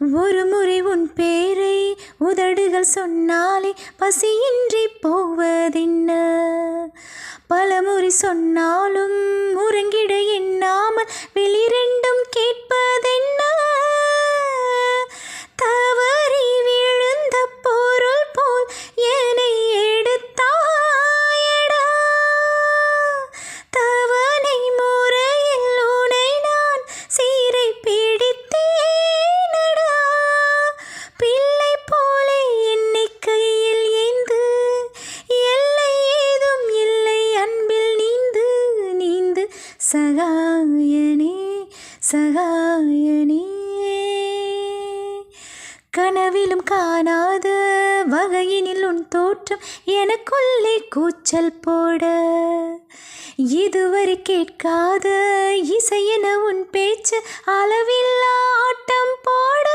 ஒரு முறை உன் பேரை உதடுகள் சொன்னாலே பசியின்றி போவதென்ன? பலமுறை சொன்னாலும் உறங்கிட எண்ணாமல் வெளிரெண்டும் கேட்பதென்ன? தவறி விழுந்த பொருள் போல் என்னை எடுத்தாயடா. தவணை முறையில் உனை நான் சீரை பிடித்தேனடா. பிள்ளை போலே என்னை கையில் ஏந்து, எல்லை ஏதும் இல்லை அன்பில் நீந்து நீந்து. சகாயனே சகாயனே, கனவிலும் காணாத வகையினில் உன் தோற்றம் எனக்குள்ளே கூச்சல் போட, இதுவரை கேட்காத இசையென உன் பேச்சு அளவில்லா ஆட்டம் போட.